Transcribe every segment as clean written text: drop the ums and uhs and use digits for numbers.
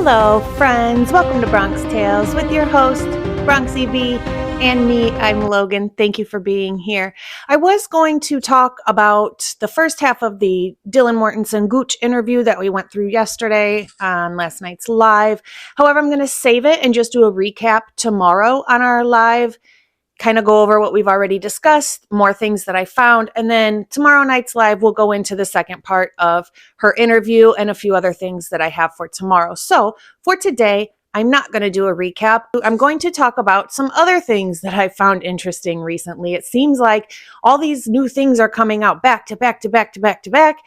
Hello, friends. Welcome to Bronx Tales with your host, Bronxy B, and me. I'm Logan. Thank you for being here. I was going to talk about the first half of the Dylan Mortensen Gooch interview that we went through yesterday on last night's live. However, I'm going to save it and just do a recap tomorrow on our live, kind of go over what we've already discussed, more things that I found, and then tomorrow night's live, we'll go into the second part of her interview and a few other things that I have for tomorrow. So for today, I'm not going to do a recap. I'm going to talk about some other things that I found interesting recently. It seems like all these new things are coming out back to back to back to back to back,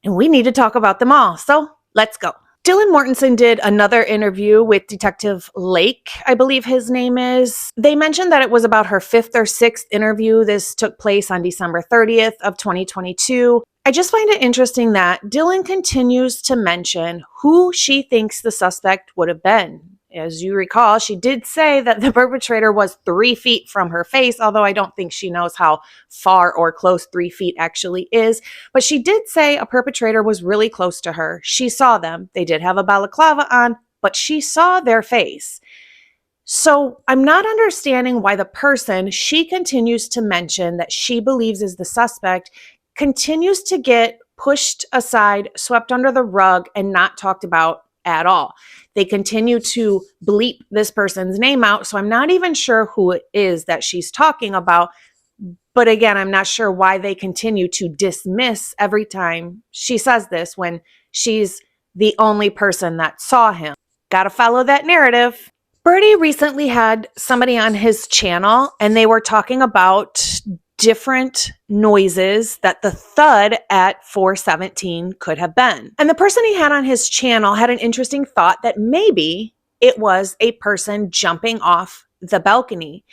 and we need to talk about them all. So let's go. Dylan Mortensen did another interview with Detective Lake, I believe his name is. They mentioned that it was about her fifth or sixth interview. This took place on December 30th of 2022. I just find it interesting that Dylan continues to mention who she thinks the suspect would have been. As you recall, she did say that the perpetrator was 3 feet from her face, although I don't think she knows how far or close 3 feet actually is. But she did say a perpetrator was really close to her. She saw them. They did have a balaclava on, but she saw their face. So I'm not understanding why the person she continues to mention that she believes is the suspect continues to get pushed aside, swept under the rug, and not talked about at all. They continue to bleep this person's name out, so I'm not even sure who it is that she's talking about. But again, I'm not sure why they continue to dismiss every time she says this when she's the only person that saw him. Gotta follow that narrative. Birdie recently had somebody on his channel, and they were talking about different noises that the thud at 417 could have been. And the person he had on his channel had an interesting thought that maybe it was a person jumping off the balcony.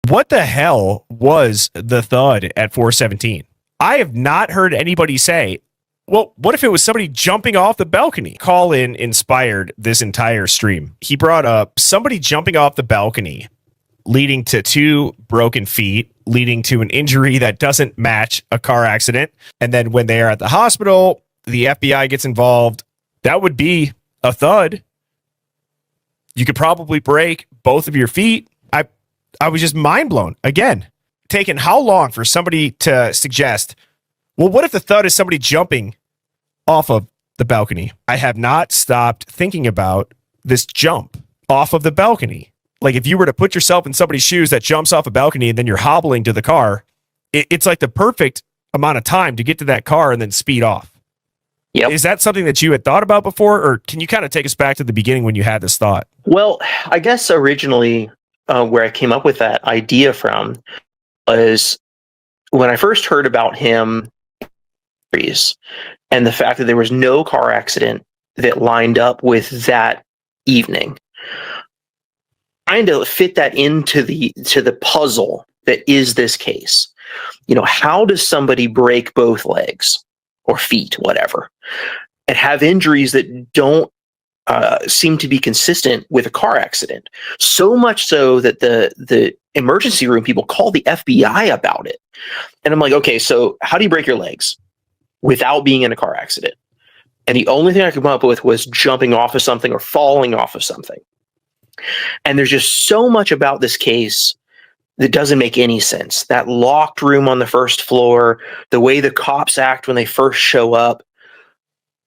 What the hell was the thud at 417? I have not heard anybody say, well, what if it was somebody jumping off the balcony? Call in inspired this entire stream. He brought up somebody jumping off the balcony, leading to 2 broken feet, leading to an injury that doesn't match a car accident. And then when they are at the hospital, the FBI gets involved. That would be a thud. You could probably break both of your feet. I was just mind blown. Again, taking how long for somebody to suggest, well, what if the thud is somebody jumping off of the balcony? I have not stopped thinking about this jump off of the balcony. Like if you were to put yourself in somebody's shoes that jumps off a balcony and then you're hobbling to the car, it's like the perfect amount of time to get to that car and then speed off. Yep. Is that something that you had thought about before, or can you kind of take us back to the beginning when you had this thought? Well, I guess originally where I came up with that idea from was when I first heard about him and the fact that there was no car accident that lined up with that evening. Trying to fit that into the puzzle that is this case. You know, how does somebody break both legs or feet, whatever, and have injuries that don't seem to be consistent with a car accident? So much so that the emergency room people call the FBI about it. And I'm like, okay, so how do you break your legs without being in a car accident? And the only thing I could come up with was jumping off of something or falling off of something. And there's just so much about this case that doesn't make any sense. That locked room on the first floor, the way the cops act when they first show up,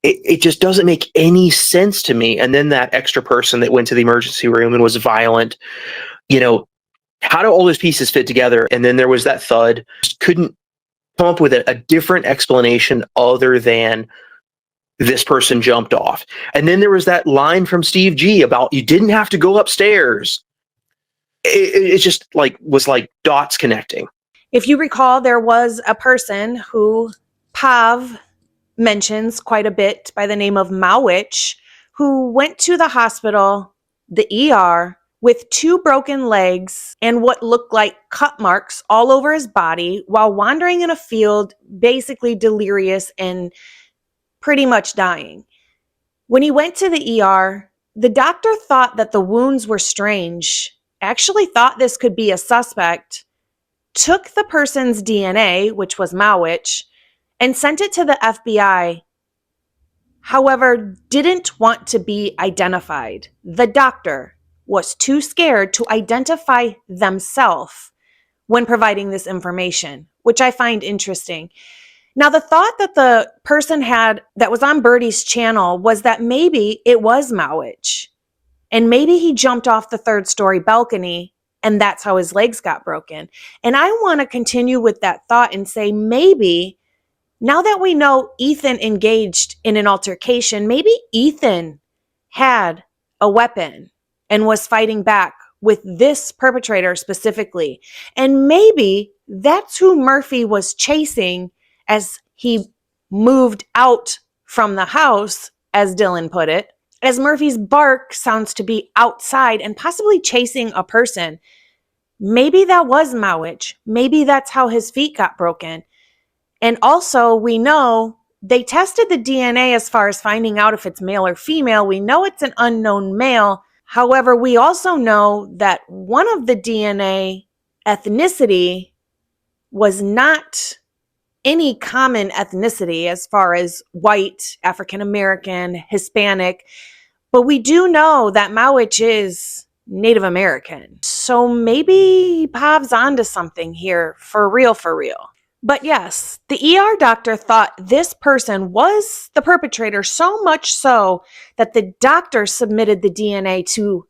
it just doesn't make any sense to me. And then that extra person that went to the emergency room and was violent, you know, how do all those pieces fit together? And then there was that thud. Just couldn't come up with a different explanation other than this person jumped off. And then there was that line from Steve G about you didn't have to go upstairs. It just was like dots connecting. If you recall, there was a person who Pav mentions quite a bit by the name of Mowich, who went to the hospital, the ER, with 2 broken legs and what looked like cut marks all over his body while wandering in a field, basically delirious and pretty much dying. When he went to the ER, the doctor thought that the wounds were strange, actually thought this could be a suspect, took the person's DNA, which was Mowich, and sent it to the FBI however, didn't want to be identified. The doctor was too scared to identify themselves when providing this information, which I find interesting. Now, the thought that the person had that was on Birdie's channel was that maybe it was Mowich, and maybe he jumped off the third-story balcony, and that's how his legs got broken. And I want to continue with that thought and say maybe, now that we know Ethan engaged in an altercation, maybe Ethan had a weapon and was fighting back with this perpetrator specifically. And maybe that's who Murphy was chasing as he moved out from the house, as Dylan put it, as Murphy's bark sounds to be outside and possibly chasing a person. Maybe that was Mowich. Maybe that's how his feet got broken. And also, we know they tested the DNA as far as finding out if it's male or female. We know it's an unknown male. However, we also know that one of the DNA ethnicity was not any common ethnicity as far as white, African American, Hispanic. But we do know that Mowich is Native American. So maybe Pav's onto something here, for real, for real. But yes, the ER doctor thought this person was the perpetrator, so much so that the doctor submitted the DNA to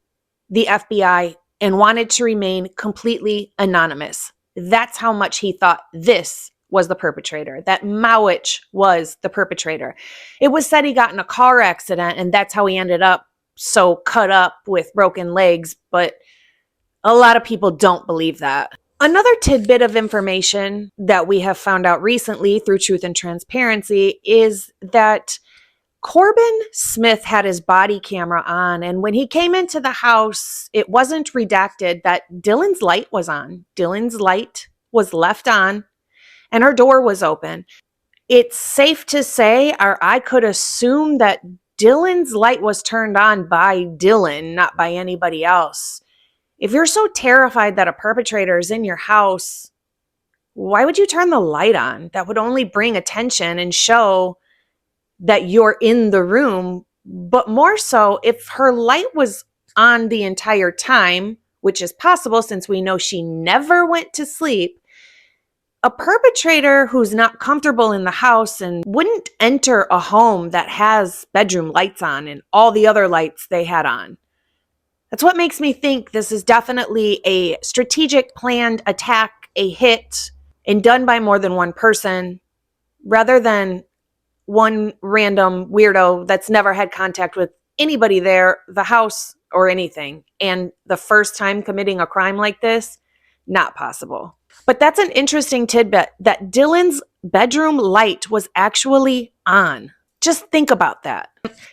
the FBI and wanted to remain completely anonymous. That's how much he thought this was the perpetrator, that Mowich was the perpetrator. It was said he got in a car accident and that's how he ended up so cut up with broken legs, but a lot of people don't believe that. Another tidbit of information that we have found out recently through Truth and Transparency is that Corbin Smith had his body camera on, and when he came into the house, it wasn't redacted that Dylan's light was on. Dylan's light was left on, and her door was open. It's safe to say, or I could assume, that Dylan's light was turned on by Dylan, not by anybody else. If you're so terrified that a perpetrator is in your house, why would you turn the light on? That would only bring attention and show that you're in the room. But more so, if her light was on the entire time, which is possible since we know she never went to sleep, a perpetrator who's not comfortable in the house and wouldn't enter a home that has bedroom lights on and all the other lights they had on. That's what makes me think this is definitely a strategic planned attack, a hit, and done by more than one person, rather than one random weirdo that's never had contact with anybody there, the house, or anything. And the first time committing a crime like this, not possible. But that's an interesting tidbit, that Dylan's bedroom light was actually on. Just think about that.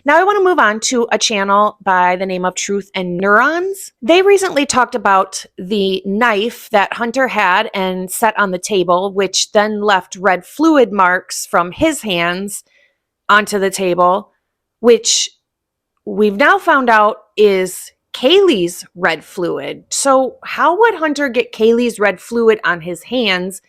Now I want to move on to a channel by the name of Truth and Neurons. They recently talked about the knife that Hunter had and set on the table, which then left red fluid marks from his hands onto the table, which we've now found out is Kaylee's red fluid. So how would Hunter get Kaylee's red fluid on his hands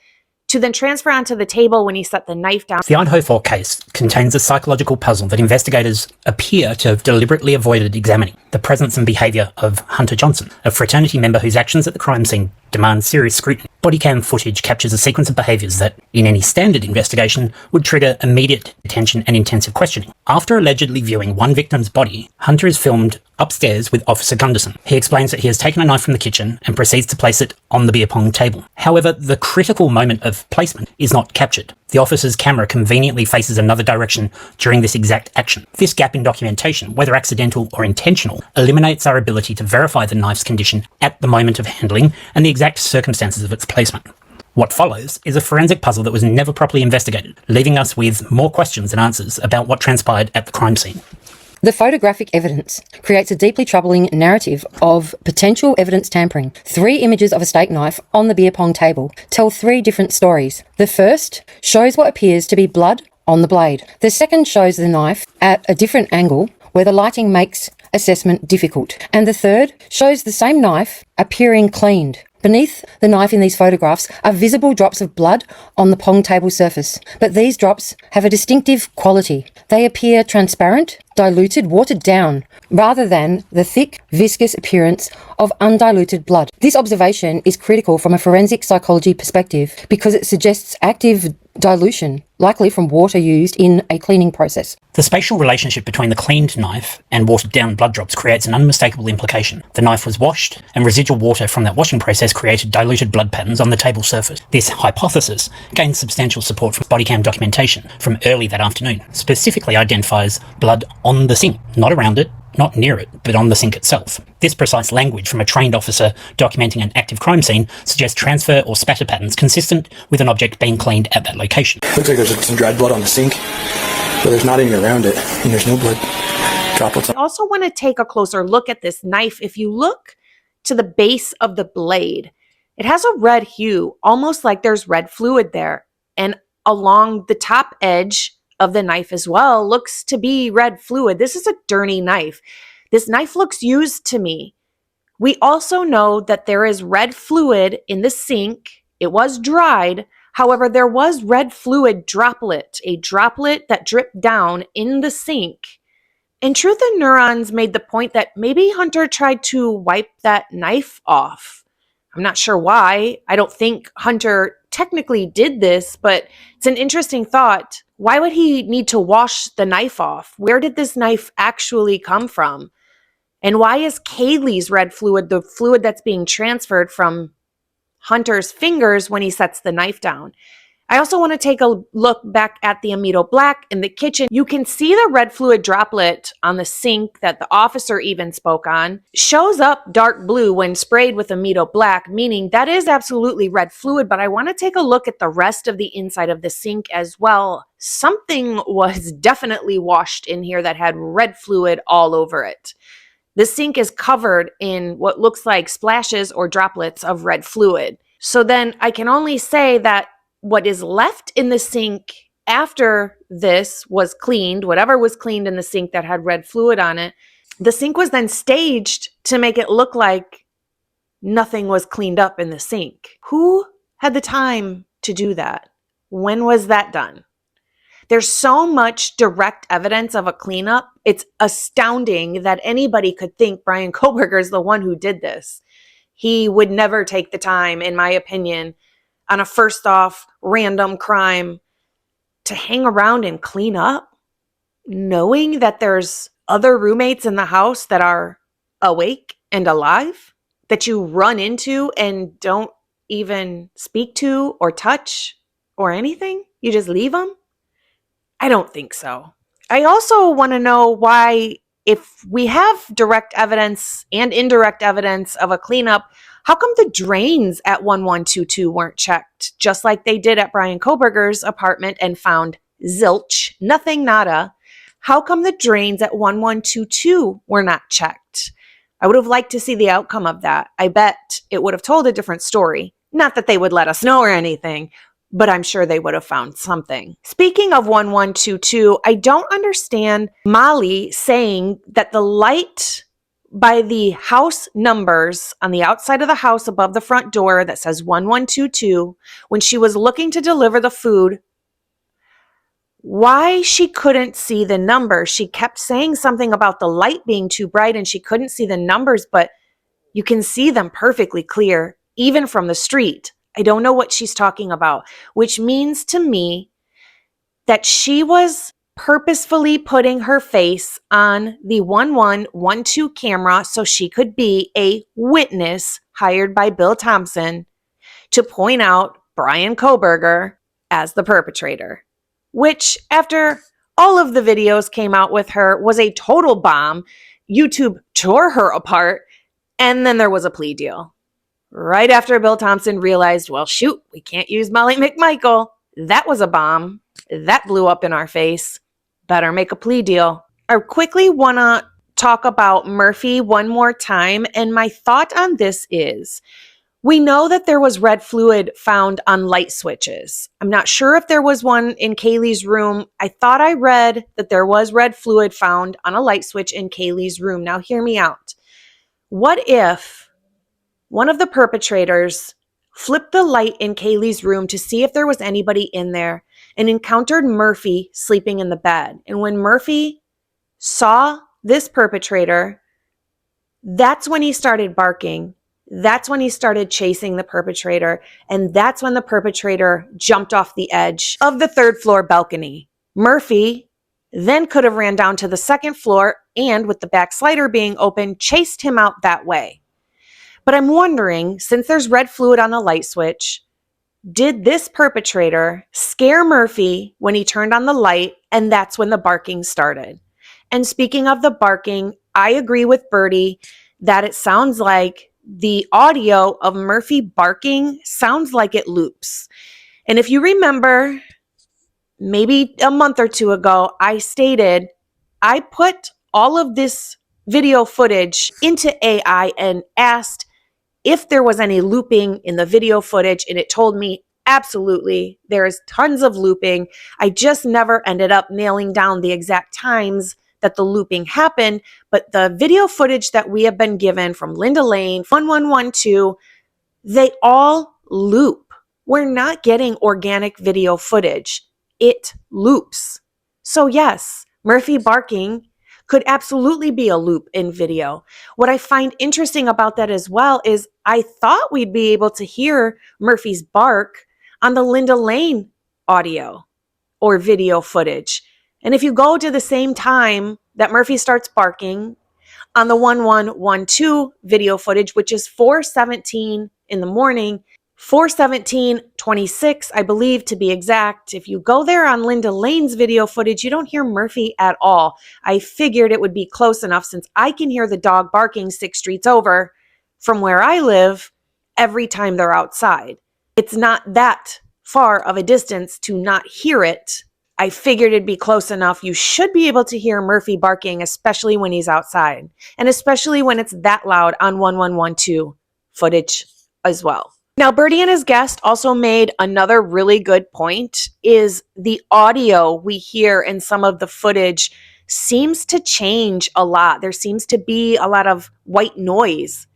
to then transfer onto the table when he set the knife down? The IDAHO4 case contains a psychological puzzle that investigators appear to have deliberately avoided examining: the presence and behaviour of Hunter Johnson, a fraternity member whose actions at the crime scene demand serious scrutiny. Body cam footage captures a sequence of behaviours that, in any standard investigation, would trigger immediate detention and intensive questioning. After allegedly viewing one victim's body, Hunter is filmed upstairs with Officer Gunderson. He explains that he has taken a knife from the kitchen and proceeds to place it on the beer pong table. However, the critical moment of placement is not captured. The officer's camera conveniently faces another direction during this exact action. This gap in documentation, whether accidental or intentional, eliminates our ability to verify the knife's condition at the moment of handling and the exact circumstances of its placement. What follows is a forensic puzzle that was never properly investigated, leaving us with more questions than answers about what transpired at the crime scene. The photographic evidence creates a deeply troubling narrative of potential evidence tampering. 3 images of a steak knife on the beer pong table tell 3 different stories. The first shows what appears to be blood on the blade. The second shows the knife at a different angle where the lighting makes assessment difficult. And the third shows the same knife appearing cleaned. Beneath the knife in these photographs are visible drops of blood on the pong table surface, but these drops have a distinctive quality. They appear transparent, diluted, watered down, rather than the thick, viscous appearance of undiluted blood. This observation is critical from a forensic psychology perspective because it suggests active dilution, likely from water used in a cleaning process. The spatial relationship between the cleaned knife and watered down blood drops creates an unmistakable implication. The knife was washed, and residual water from that washing process created diluted blood patterns on the table surface. This hypothesis gains substantial support from body cam documentation from early that afternoon, specifically identifies blood on the sink, not around it, not near it, but on the sink itself. This precise language from a trained officer documenting an active crime scene suggests transfer or spatter patterns consistent with an object being cleaned at that location. Looks like there's some dried blood on the sink, but there's not any around it, and there's no blood droplets. I also want to take a closer look at this knife. If you look to the base of the blade, it has a red hue, almost like there's red fluid there. And along the top edge of the knife as well looks to be red fluid. This is a dirty knife. This knife looks used to me. We also know that there is red fluid in the sink. It was dried. However, there was red fluid droplet, a droplet that dripped down in the sink. And Truth and Neurons made the point that maybe Hunter tried to wipe that knife off. I'm not sure why. I don't think Hunter technically did this, but it's an interesting thought. Why would he need to wash the knife off? Where did this knife actually come from? And why is Kaylee's red fluid the fluid that's being transferred from Hunter's fingers when he sets the knife down? I also want to take a look back at the Amido Black in the kitchen. You can see the red fluid droplet on the sink that the officer even spoke on. Shows up dark blue when sprayed with Amido Black, meaning that is absolutely red fluid, but I want to take a look at the rest of the inside of the sink as well. Something was definitely washed in here that had red fluid all over it. The sink is covered in what looks like splashes or droplets of red fluid. So then I can only say that what is left in the sink after this was cleaned, whatever was cleaned in the sink that had red fluid on it, the sink was then staged to make it look like nothing was cleaned up in the sink. Who had the time to do that? When was that done? There's so much direct evidence of a cleanup. It's astounding that anybody could think Bryan Kohberger is the one who did this. He would never take the time, in my opinion, on a first off random crime to hang around and clean up, knowing that there's other roommates in the house that are awake and alive that you run into and don't even speak to or touch or anything. You just leave them. I don't think so. I also want to know why, if we have direct evidence and indirect evidence of a cleanup, how come the drains at 1122 weren't checked, just like they did at Bryan Kohberger's apartment and found zilch, nothing, nada? How come the drains at 1122 were not checked? I would have liked to see the outcome of that. I bet it would have told a different story. Not that they would let us know or anything, but I'm sure they would have found something. Speaking of 1122, I don't understand Molly saying that the light by the house numbers on the outside of the house above the front door that says 1122, when she was looking to deliver the food, why she couldn't see the numbers. She kept saying something about the light being too bright and she couldn't see the numbers, but you can see them perfectly clear, even from the street. I don't know what she's talking about, which means to me that she was purposefully putting her face on the 1112 camera so she could be a witness hired by Bill Thompson to point out Bryan Kohberger as the perpetrator, which after all of the videos came out with her was a total bomb. YouTube tore her apart, and then there was a plea deal. Right after Bill Thompson realized, well, shoot, we can't use Molly McMichael. That was a bomb. That blew up in our face. Better make a plea deal. I quickly want to talk about Murphy one more time. And my thought on this is, we know that there was red fluid found on light switches. I'm not sure if there was one in Kaylee's room. I thought I read that there was red fluid found on a light switch in Kaylee's room. Now hear me out. What if one of the perpetrators flipped the light in Kaylee's room to see if there was anybody in there, and encountered Murphy sleeping in the bed. And when Murphy saw this perpetrator, that's when he started barking. That's when he started chasing the perpetrator. And that's when the perpetrator jumped off the edge of the third floor balcony. Murphy then could have ran down to the second floor and, with the back slider being open, chased him out that way. But I'm wondering, since there's red fluid on the light switch, did this perpetrator scare Murphy when he turned on the light, and that's when the barking started? And speaking of the barking, I agree with Birdie that it sounds like the audio of Murphy barking sounds like it loops. And if you remember, maybe a month or two ago, I stated I put all of this video footage into AI and asked if there was any looping in the video footage, and it told me absolutely there is tons of looping. I just never ended up nailing down the exact times that the looping happened, but the video footage that we have been given from Linda Lane, 1112, they all loop. We're not getting organic video footage. It loops. So yes, Murphy barking could absolutely be a loop in video. What I find interesting about that as well is I thought we'd be able to hear Murphy's bark on the Linda Lane audio or video footage. And if you go to the same time that Murphy starts barking on the 1112 video footage, which is 4:17 in the morning, 4:17:26, I believe to be exact. If you go there on Linda Lane's video footage, you don't hear Murphy at all. I figured it would be close enough since I can hear the dog barking 6 streets over from where I live every time they're outside. It's not that far of a distance to not hear it. I figured it'd be close enough. You should be able to hear Murphy barking, especially when he's outside, and especially when it's that loud on 1112 footage as well. Now, Birdie and his guest also made another really good point, is the audio we hear in some of the footage seems to change a lot. There seems to be a lot of white noise,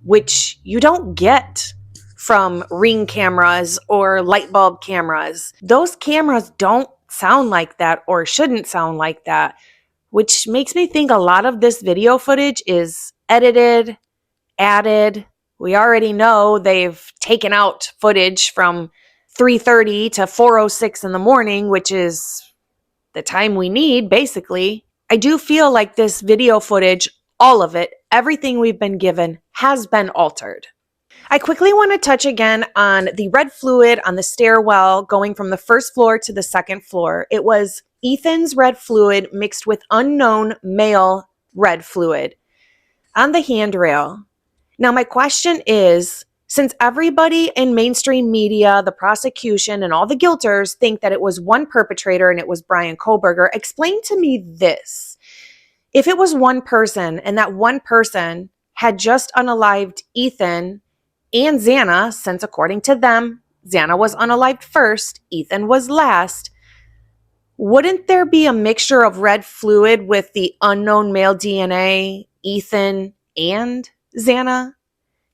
which you don't get from Ring cameras or light bulb cameras. Those cameras don't sound like that or shouldn't sound like that, which makes me think a lot of this video footage is edited, added. We already know they've taken out footage from 3:30 to 4:06 in the morning, which is the time we need, basically. I do feel like this video footage, all of it, everything we've been given, has been altered. I quickly want to touch again on the red fluid on the stairwell going from the first floor to the second floor. It was Ethan's red fluid mixed with unknown male red fluid on the handrail. Now, my question is, since everybody in mainstream media, the prosecution, and all the guilters think that it was one perpetrator and it was Bryan Kohberger, explain to me this. If it was one person and that one person had just unalived Ethan and Xana, since according to them, Xana was unalived first, Ethan was last, wouldn't there be a mixture of red fluid with the unknown male DNA, Ethan and Xana?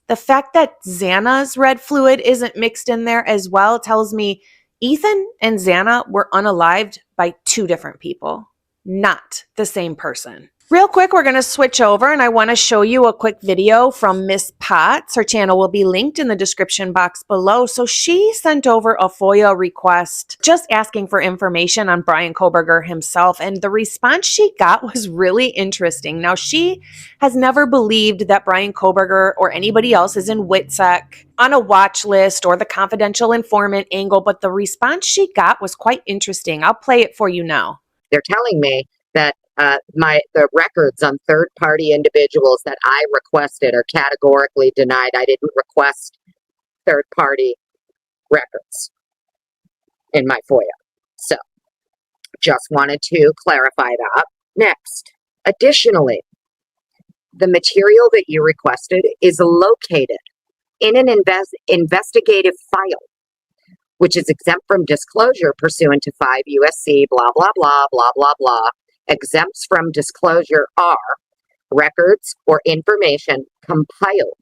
The fact that Xana's red fluid isn't mixed in there as well tells me Ethan and Xana were unalived by 2 different people, not the same person. Real quick, we're going to switch over and I want to show you a quick video from Miss Potts. Her channel will be linked in the description box below. So she sent over a FOIA request just asking for information on Bryan Kohberger himself. And the response she got was really interesting. Now, she has never believed that Bryan Kohberger or anybody else is in WITSEC on a watch list or the confidential informant angle, but the response she got was quite interesting. I'll play it for you now. They're telling me that the records on third-party individuals that I requested are categorically denied. I didn't request third-party records in my FOIA. So, just wanted to clarify that. Next, additionally, the material that you requested is located in an investigative file, which is exempt from disclosure pursuant to 5 USC, blah, blah, blah, blah, blah, blah. Exempts from disclosure are records or information compiled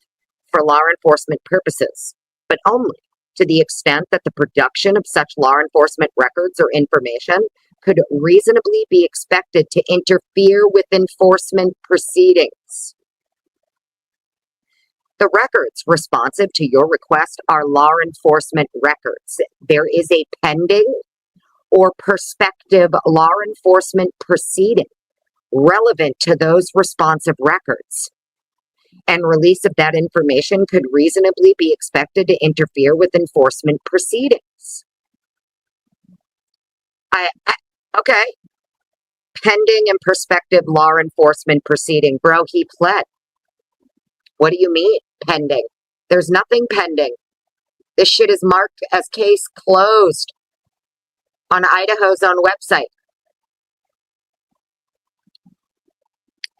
for law enforcement purposes, but only to the extent that the production of such law enforcement records or information could reasonably be expected to interfere with enforcement proceedings. The records responsive to your request are law enforcement records. There is a pending or prospective law enforcement proceeding relevant to those responsive records, and release of that information could reasonably be expected to interfere with enforcement proceedings. Okay. Pending and prospective law enforcement proceeding. Bro, he pled. What do you mean, pending? There's nothing pending. This shit is marked as case closed on Idaho's own website.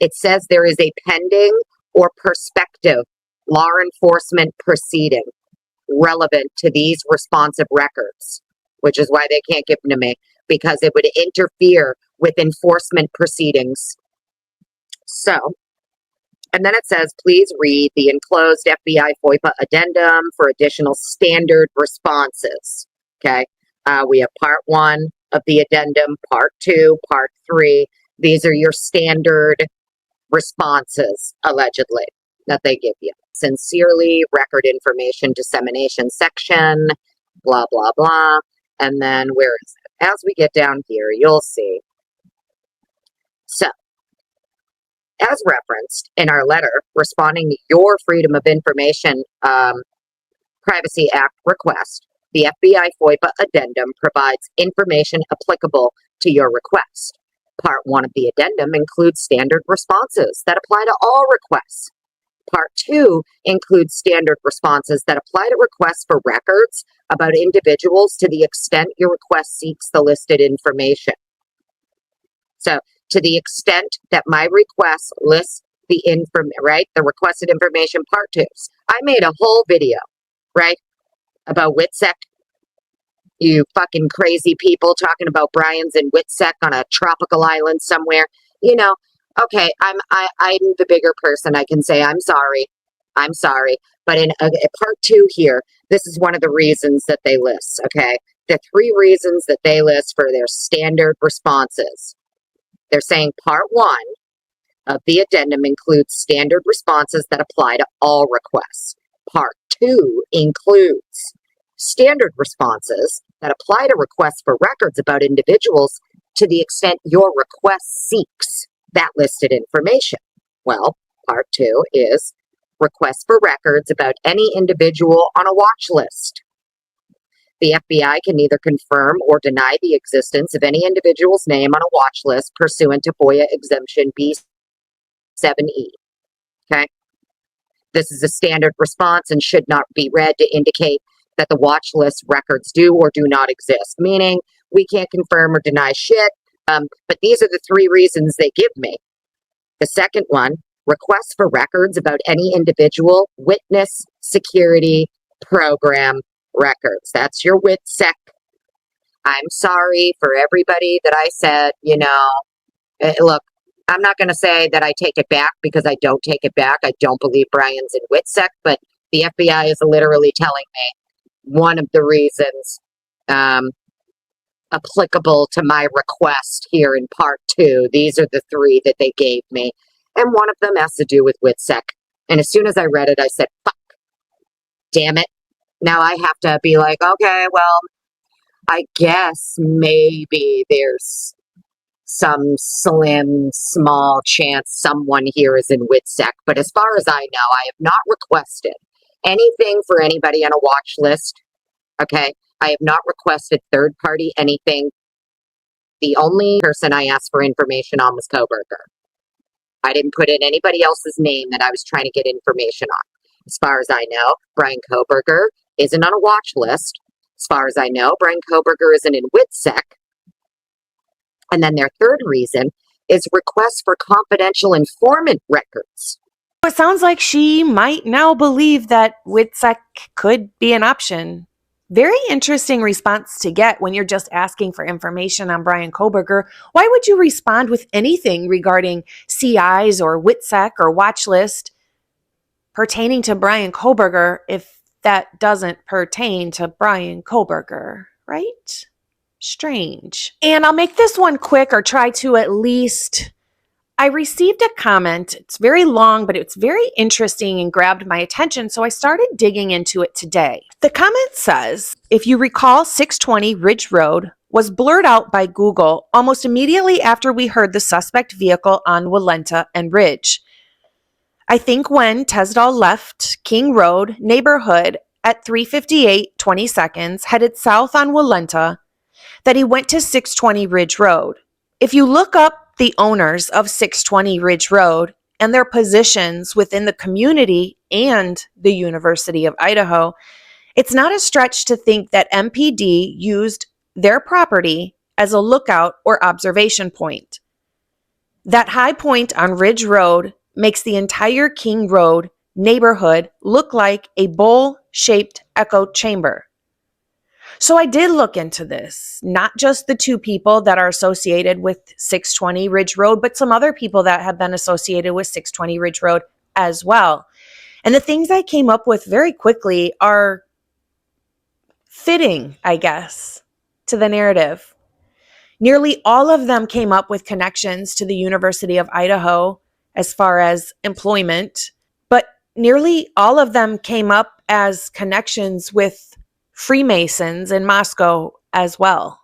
It says there is a pending or prospective law enforcement proceeding relevant to these responsive records, which is why they can't give them to me, because it would interfere with enforcement proceedings. So, and then it says, please read the enclosed FBI FOIPA addendum for additional standard responses. Okay. We have part 1 of the addendum, part 2, part 3. These are your standard responses, allegedly, that they give you. Sincerely, record information dissemination section, blah, blah, blah. And then where is it? As we get down here, you'll see. So, as referenced in our letter responding to your Freedom of Information Privacy Act request, the FBI FOIPA addendum provides information applicable to your request. Part 1 of the addendum includes standard responses that apply to all requests. Part 2 includes standard responses that apply to requests for records about individuals to the extent your request seeks the listed information. So, to the extent that my request lists the the requested information, part 2. I made a whole video, right, about WITSEC. You fucking crazy people talking about Brian's in WITSEC on a tropical island somewhere. You know, okay, I'm the bigger person. I can say I'm sorry. But in part 2 here, this is one of the reasons that they list, okay? The 3 reasons that they list for their standard responses. They're saying part 1 of the addendum includes standard responses that apply to all requests. Part 2 includes standard responses that apply to requests for records about individuals to the extent your request seeks that listed information. Well, part 2 is requests for records about any individual on a watch list. The FBI can neither confirm or deny the existence of any individual's name on a watch list pursuant to FOIA exemption B7E. Okay? This is a standard response and should not be read to indicate that the watch list records do or do not exist, meaning we can't confirm or deny shit, but these are the 3 reasons they give me. The second one, requests for records about any individual, witness, security, program records. That's your WITSEC. I'm sorry for everybody that I said, look, I'm not going to say that I take it back because I don't take it back. I don't believe Brian's in WITSEC, but the FBI is literally telling me one of the reasons applicable to my request here in part 2. These are the 3 that they gave me. And one of them has to do with WITSEC. And as soon as I read it, I said, fuck, damn it. Now I have to be like, okay, well, I guess maybe there's some slim, small chance someone here is in WITSEC. But as far as I know, I have not requested anything for anybody on a watch list. Okay. I have not requested third party anything. The only person I asked for information on was Koberger. I didn't put in anybody else's name that I was trying to get information on. As far as I know, Brian Koberger isn't on a watch list. As far as I know, Brian Koberger isn't in WITSEC. And then their third reason is requests for confidential informant records. It sounds like she might now believe that WITSEC could be an option. Very interesting response to get when you're just asking for information on Brian Koberger. Why would you respond with anything regarding CIs or WITSEC or watch list pertaining to Brian Koberger if that doesn't pertain to Brian Koberger, right? Strange. And I'll make this one quick, or try to at least. I received a comment. It's very long, but it's very interesting and grabbed my attention, so I started digging into it today. The comment says, if you recall, 620 Ridge Road was blurred out by Google almost immediately after we heard the suspect vehicle on Walenta and Ridge. I think when Tesdall left King Road neighborhood at 3:58 20 seconds, headed south on Walenta, that he went to 620 Ridge Road. If you look up the owners of 620 Ridge Road and their positions within the community and the University of Idaho, it's not a stretch to think that MPD used their property as a lookout or observation point. That high point on Ridge Road makes the entire King Road neighborhood look like a bowl-shaped echo chamber. So I did look into this, not just the two people that are associated with 620 Ridge Road, but some other people that have been associated with 620 Ridge Road as well. And the things I came up with very quickly are fitting, I guess, to the narrative. Nearly all of them came up with connections to the University of Idaho as far as employment, but nearly all of them came up as connections with Freemasons in Moscow as well.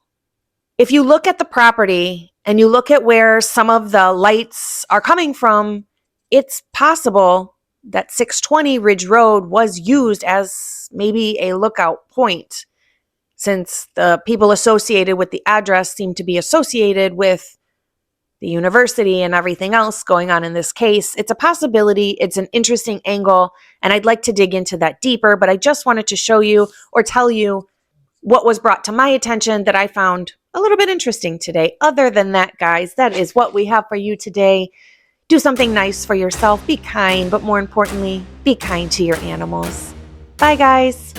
If you look at the property and you look at where some of the lights are coming from, it's possible that 620 Ridge Road was used as maybe a lookout point, since the people associated with the address seem to be associated with the university and everything else going on in this case. It's a possibility. It's an interesting angle, and I'd like to dig into that deeper, but I just wanted to show you or tell you what was brought to my attention that I found a little bit interesting today. Other than that, guys, that is what we have for you today. Do something nice for yourself. Be kind, but more importantly, be kind to your animals. Bye, guys.